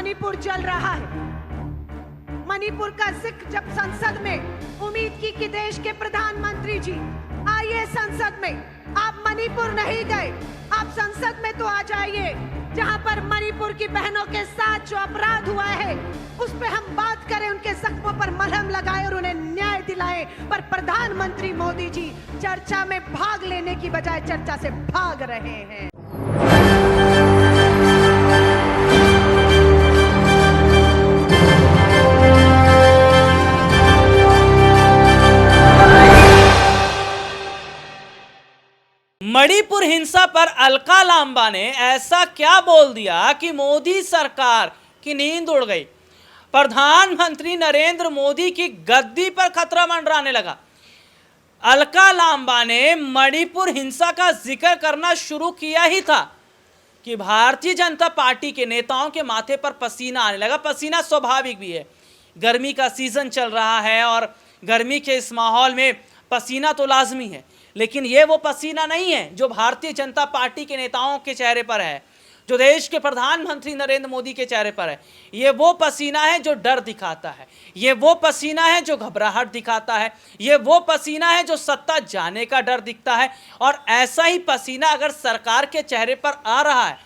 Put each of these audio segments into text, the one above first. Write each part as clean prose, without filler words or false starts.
मणिपुर जल रहा है। मणिपुर का जिक्र जब संसद में उम्मीद की कि देश के प्रधानमंत्री जी आइए संसद में, आप मणिपुर नहीं गए, आप संसद में तो आ जाइए जहां पर मणिपुर की बहनों के साथ जो अपराध हुआ है उस पे हम बात करें, उनके जख्मों पर मलहम लगाए और उन्हें न्याय दिलाएं। पर प्रधानमंत्री मोदी जी चर्चा में भाग लेने की बजाय चर्चा से भाग रहे हैं। मणिपुर हिंसा पर अलका लांबा ने ऐसा क्या बोल दिया कि मोदी सरकार की नींद उड़ गई। प्रधानमंत्री नरेंद्र मोदी की गद्दी पर खतरा मंडराने लगा। अलका लांबा ने मणिपुर हिंसा का जिक्र करना शुरू किया ही था कि भारतीय जनता पार्टी के नेताओं के माथे पर पसीना आने लगा। पसीना स्वाभाविक भी है, गर्मी का सीजन चल रहा है और गर्मी के इस माहौल में पसीना तो लाजमी है, लेकिन ये वो पसीना नहीं है जो भारतीय जनता पार्टी के नेताओं के चेहरे पर है, जो देश के प्रधानमंत्री नरेंद्र मोदी के चेहरे पर है। ये वो पसीना है जो डर दिखाता है, ये वो पसीना है जो घबराहट दिखाता है, ये वो पसीना है जो सत्ता जाने का डर दिखता है। और ऐसा ही पसीना अगर सरकार के चेहरे पर आ रहा है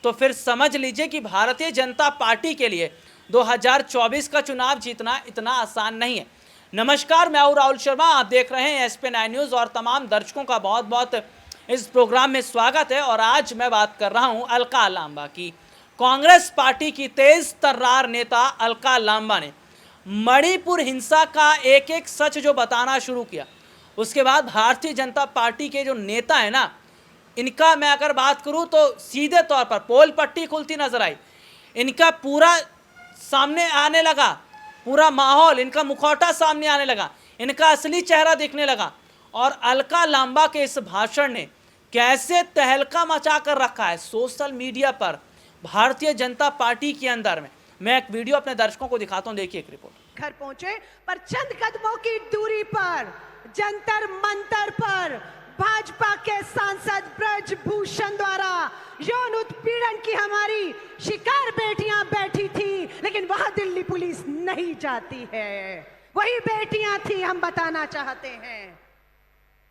तो फिर समझ लीजिए कि भारतीय जनता पार्टी के लिए 2024 का चुनाव जीतना इतना आसान नहीं है। नमस्कार, मैं हूं राहुल शर्मा, आप देख रहे हैं SP9 न्यूज़ और तमाम दर्शकों का बहुत बहुत इस प्रोग्राम में स्वागत है। और आज मैं बात कर रहा हूं अलका लांबा की। कांग्रेस पार्टी की तेज तर्रार नेता अलका लांबा ने मणिपुर हिंसा का एक एक सच जो बताना शुरू किया, उसके बाद भारतीय जनता पार्टी के जो नेता है ना, इनका मैं अगर बात करूं तो सीधे तौर पर पोल पट्टी खुलती नजर आई। इनका पूरा सामने आने लगा, पूरा माहौल, इनका मुखौटा सामने आने लगा, इनका असली चेहरा दिखने लगा। और अलका लांबा के इस भाषण ने कैसे तहलका मचा कर रखा है सोशल मीडिया पर, भारतीय जनता पार्टी के अंदर में। मैं एक वीडियो अपने दर्शकों को दिखाता हूं, देखिए एक रिपोर्ट। घर पहुंचे पर चंद कदमों की दूरी पर जंतर मंतर पर भाजपा के सांसद ब्रजभूषण द्वारा यौन उत्पीड़न की हमारी शिकार बेटियां बैठी थी, लेकिन वहां दिल्ली पुलिस नहीं जाती है। वही बेटियां थी, हम बताना चाहते हैं।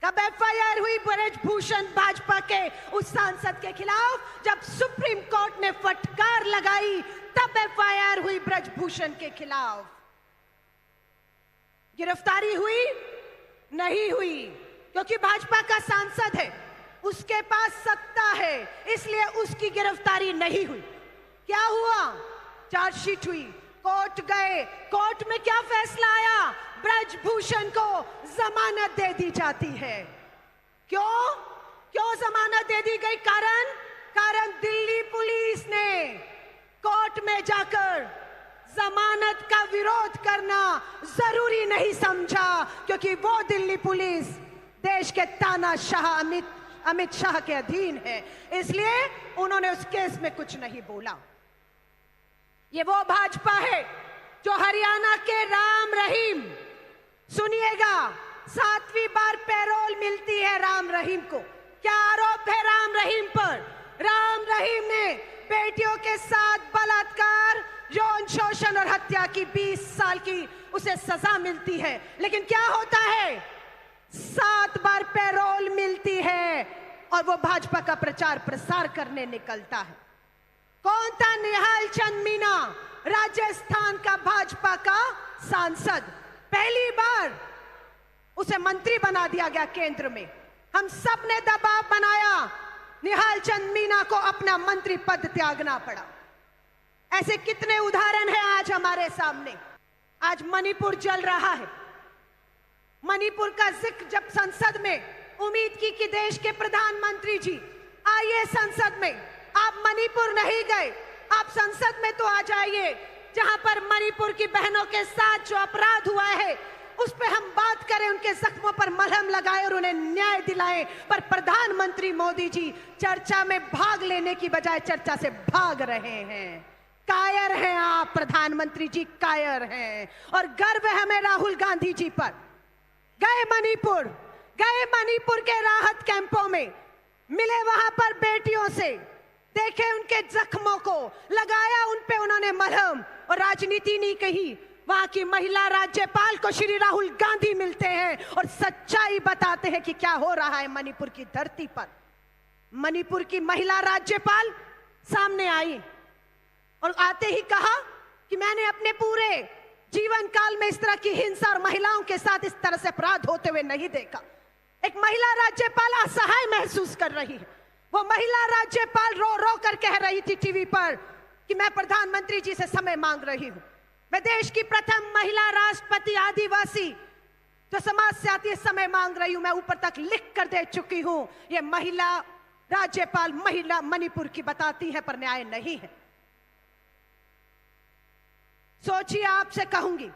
कब FIR हुई ब्रजभूषण भाजपा के उस सांसद के खिलाफ? जब सुप्रीम कोर्ट ने फटकार लगाई तब FIR हुई ब्रजभूषण के खिलाफ। गिरफ्तारी हुई? नहीं हुई, क्योंकि भाजपा का सांसद है, उसके पास सत्ता है, इसलिए उसकी गिरफ्तारी नहीं हुई। क्या हुआ? चार्जशीट हुई, कोर्ट गए, कोर्ट में क्या फैसला आया? ब्रजभूषण को जमानत दे दी जाती है। क्यों जमानत दे दी गई? कारण दिल्ली पुलिस ने कोर्ट में जाकर जमानत का विरोध करना जरूरी नहीं समझा, क्योंकि वो दिल्ली पुलिस देश के तानाशाह अमित शाह के अधीन है, इसलिए उन्होंने उस केस में कुछ नहीं बोला। ये वो भाजपा है जो हरियाणा के राम रहीम, सुनिएगा, 7वीं बार पैरोल मिलती है राम रहीम को। क्या आरोप है राम रहीम पर? राम रहीम ने बेटियों के साथ बलात्कार, यौन शोषण और हत्या की 20 साल की उसे सजा मिलती है, लेकिन क्या होता है? 7 बार पैरोल मिलती है और वो भाजपा का प्रचार प्रसार करने निकलता है। कौन था? निहाल चंद मीना, राजस्थान का भाजपा का सांसद। पहली बार उसे मंत्री बना दिया गया केंद्र में। हम सब ने दबाव बनाया, निहाल चंद मीना को अपना मंत्री पद त्यागना पड़ा। ऐसे कितने उदाहरण हैं आज हमारे सामने। आज मणिपुर जल रहा है। मणिपुर का जिक्र जब संसद में उम्मीद की कि देश के प्रधानमंत्री जी आइए संसद में, आप मणिपुर नहीं गए, आप संसद में तो आ जाइए जहां पर मणिपुर की बहनों के साथ जो अपराध हुआ है उस पे हम बात करें, उनके जख्मों पर मलहम लगाए और उन्हें न्याय दिलाएं। पर प्रधानमंत्री मोदी जी चर्चा में भाग लेने की बजाय चर्चा से भाग रहे हैं। कायर हैं आप प्रधानमंत्री जी, कायर हैं। और गर्व है हमें राहुल गांधी जी पर। गए मणिपुर के राहत कैंपों में, मिले वहां पर बेटियों से, देखे उनके जख्मों को, लगाया उन पे उन्होंने मलहम, और राजनीति नहीं कही। वहां की महिला राज्यपाल को श्री राहुल गांधी मिलते हैं और सच्चाई बताते हैं कि क्या हो रहा है मणिपुर की धरती पर। मणिपुर की महिला राज्यपाल सामने आई और आते ही कहा कि मैंने अपने पूरे जीवन काल में इस तरह की हिंसा और महिलाओं के साथ इस तरह से अपराध होते हुए नहीं देखा। एक महिला राज्यपाल असहाय महसूस कर रही है। वो महिला राज्यपाल रो रो कर कह रही थी टीवी पर कि मैं प्रधानमंत्री जी से समय मांग रही हूं। मैं देश की प्रथम महिला राष्ट्रपति आदिवासी जो समाज से आती है समय मांग रही हूं। मैं ऊपर तक लिख कर दे चुकी हूं। ये महिला राज्यपाल महिला मणिपुर की बताती है, पर न्याय नहीं है। सोचिए, आपसे कहूंगी,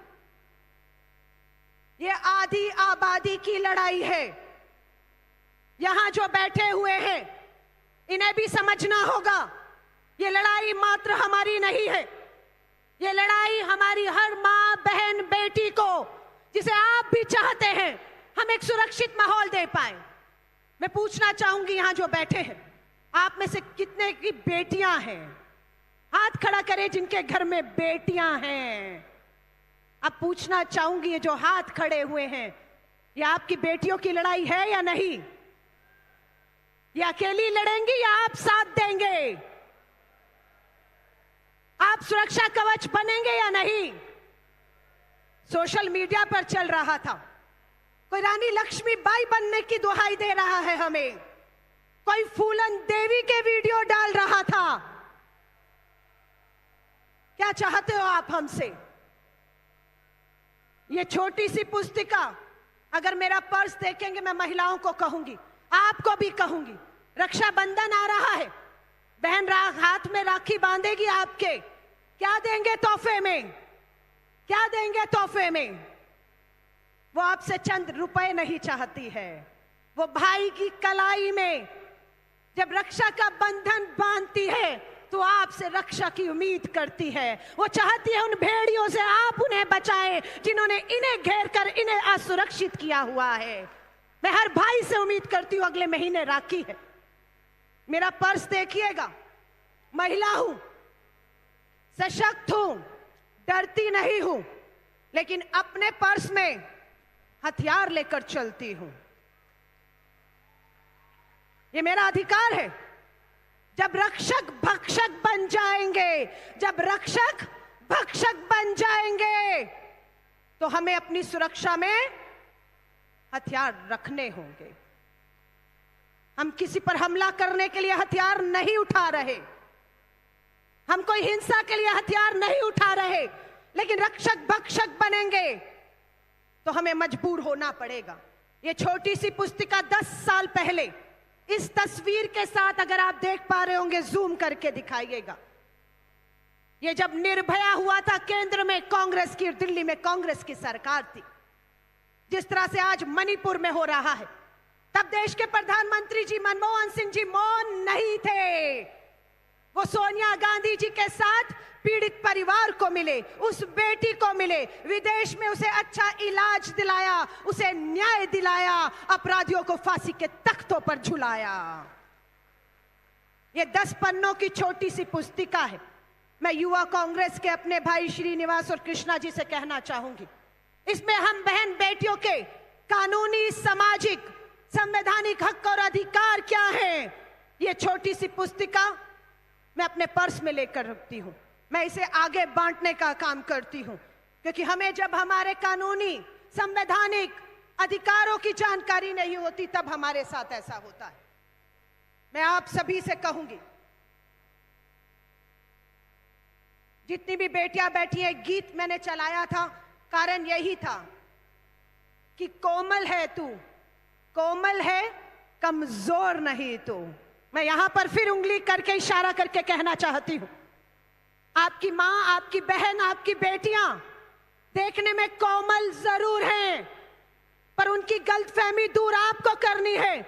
ये आधी आबादी की लड़ाई है। यहां जो बैठे हुए हैं इन्हें भी समझना होगा, ये लड़ाई मात्र हमारी नहीं है। ये लड़ाई हमारी हर मां, बहन, बेटी को, जिसे आप भी चाहते हैं हम एक सुरक्षित माहौल दे पाए। मैं पूछना चाहूंगी, यहां जो बैठे हैं आप में से कितने की बेटियां हैं? हाथ खड़ा करें जिनके घर में बेटियां हैं। अब पूछना चाहूंगी, ये जो हाथ खड़े हुए हैं, ये आपकी बेटियों की लड़ाई है या नहीं? ये अकेली लड़ेंगी या आप साथ देंगे? आप सुरक्षा कवच बनेंगे या नहीं? सोशल मीडिया पर चल रहा था, कोई रानी लक्ष्मीबाई बनने की दुहाई दे रहा है हमें, कोई फूलन देवी के वीडियो डाल रहा था। क्या चाहते हो आप हमसे? ये छोटी सी पुस्तिका, अगर मेरा पर्स देखेंगे, मैं महिलाओं को कहूंगी, आपको भी कहूंगी, रक्षाबंधन आ रहा है, बहन हाथ में राखी बांधेगी आपके, क्या देंगे तोहफे में? क्या देंगे तोहफे में? वो आपसे चंद रुपए नहीं चाहती है। वो भाई की कलाई में जब रक्षा का बंधन बांधती है तो आपसे रक्षा की उम्मीद करती है। वो चाहती है उन भेड़ियों से आप उन्हें बचाएं जिन्होंने इन्हें घेर कर इन्हें असुरक्षित किया हुआ है। मैं हर भाई से उम्मीद करती हूं, अगले महीने राखी है, मेरा पर्स देखिएगा, महिला हूं, सशक्त हूं, डरती नहीं हूं, लेकिन अपने पर्स में हथियार लेकर चलती हूं। ये मेरा अधिकार है। जब रक्षक भक्षक बन जाएंगे, जब रक्षक भक्षक बन जाएंगे, तो हमें अपनी सुरक्षा में हथियार रखने होंगे। हम किसी पर हमला करने के लिए हथियार नहीं उठा रहे, हम कोई हिंसा के लिए हथियार नहीं उठा रहे, लेकिन रक्षक भक्षक बनेंगे तो हमें मजबूर होना पड़ेगा। ये छोटी सी पुस्तिका 10 साल पहले इस तस्वीर के साथ, अगर आप देख पा रहे होंगे, जूम करके दिखाइएगा। ये जब निर्भया हुआ था केंद्र में कांग्रेस की, दिल्ली में कांग्रेस की सरकार थी, जिस तरह से आज मणिपुर में हो रहा है, तब देश के प्रधानमंत्री जी मनमोहन सिंह जी मौन नहीं थे। वो सोनिया गांधी जी के साथ पीड़ित परिवार को मिले, उस बेटी को मिले, विदेश में उसे अच्छा इलाज दिलाया, उसे न्याय दिलाया, अपराधियों को फांसी के तख्तों पर झुलाया। ये 10 पन्नों की छोटी सी पुस्तिका है। मैं युवा कांग्रेस के अपने भाई श्रीनिवास और कृष्णा जी से कहना चाहूंगी, इसमें हम बहन बेटियों के कानूनी, सामाजिक, संवैधानिक हक और अधिकार क्या हैं, ये छोटी सी पुस्तिका मैं अपने पर्स में लेकर रखती हूं। मैं इसे आगे बांटने का काम करती हूं, क्योंकि हमें जब हमारे कानूनी, संवैधानिक अधिकारों की जानकारी नहीं होती, तब हमारे साथ ऐसा होता है। मैं आप सभी से कहूंगी, जितनी भी बेटियां बैठी हैं, गीत मैंने चलाया था, कारण यही था कि कोमल है तू, कोमल है, कमजोर नहीं तू। मैं यहां पर फिर उंगली करके, इशारा करके कहना चाहती हूं, आपकी मां, आपकी बहन, आपकी बेटियां देखने में कोमल जरूर हैं, पर उनकी गलतफहमी दूर आपको करनी है,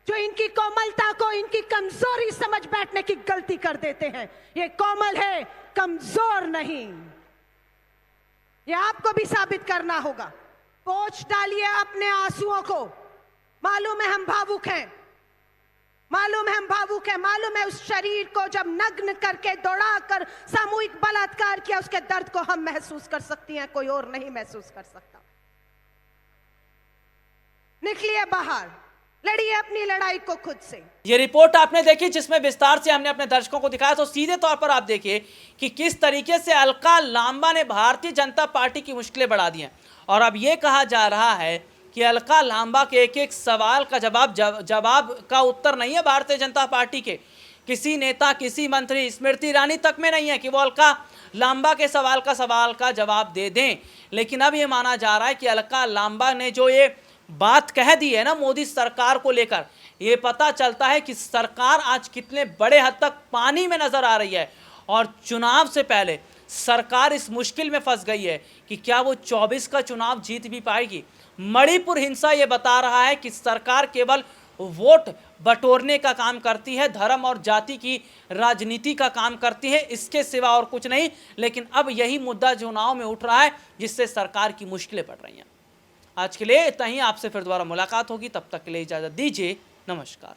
जो इनकी कोमलता को इनकी कमजोरी समझ बैठने की गलती कर देते हैं। ये कोमल है, कमजोर नहीं। ये आपको भी साबित करना होगा। पोंछ डालिए अपने आंसुओं को। मालूम है हम भावुक हैं, मालूम है हम भावुक है, मालूम है उस शरीर को जब नग्न करके दौड़ाकर सामूहिक बलात्कार किया, उसके दर्द को हम महसूस कर सकती हैं, कोई और नहीं महसूस कर सकता। निकलिए बाहर, लड़िए अपनी लड़ाई को खुद से। ये रिपोर्ट आपने देखी जिसमें विस्तार से हमने अपने दर्शकों को दिखाया, तो सीधे तौर पर आप देखिए कि किस तरीके से अलका लांबा ने भारतीय जनता पार्टी की मुश्किलें बढ़ा दी हैं। और अब ये कहा जा रहा है कि अलका लांबा के एक एक सवाल का जवाब का उत्तर नहीं है भारतीय जनता पार्टी के किसी नेता, किसी मंत्री, स्मृति ईरानी तक में नहीं है कि वो अलका लांबा के सवाल का जवाब दे दें। लेकिन अब ये माना जा रहा है कि अलका लांबा ने जो ये बात कह दी है ना मोदी सरकार को लेकर, ये पता चलता है कि सरकार आज कितने बड़े हद तक पानी में नजर आ रही है। और चुनाव से पहले सरकार इस मुश्किल में फंस गई है कि क्या वो 24 का चुनाव जीत भी पाएगी। मणिपुर हिंसा ये बता रहा है कि सरकार केवल वोट बटोरने का काम करती है, धर्म और जाति की राजनीति का काम करती है, इसके सिवा और कुछ नहीं। लेकिन अब यही मुद्दा चुनाव में उठ रहा है जिससे सरकार की मुश्किलें बढ़ रही हैं। आज के लिए इतना ही, आपसे फिर दोबारा मुलाकात होगी, तब तक के लिए इजाजत दीजिए, नमस्कार।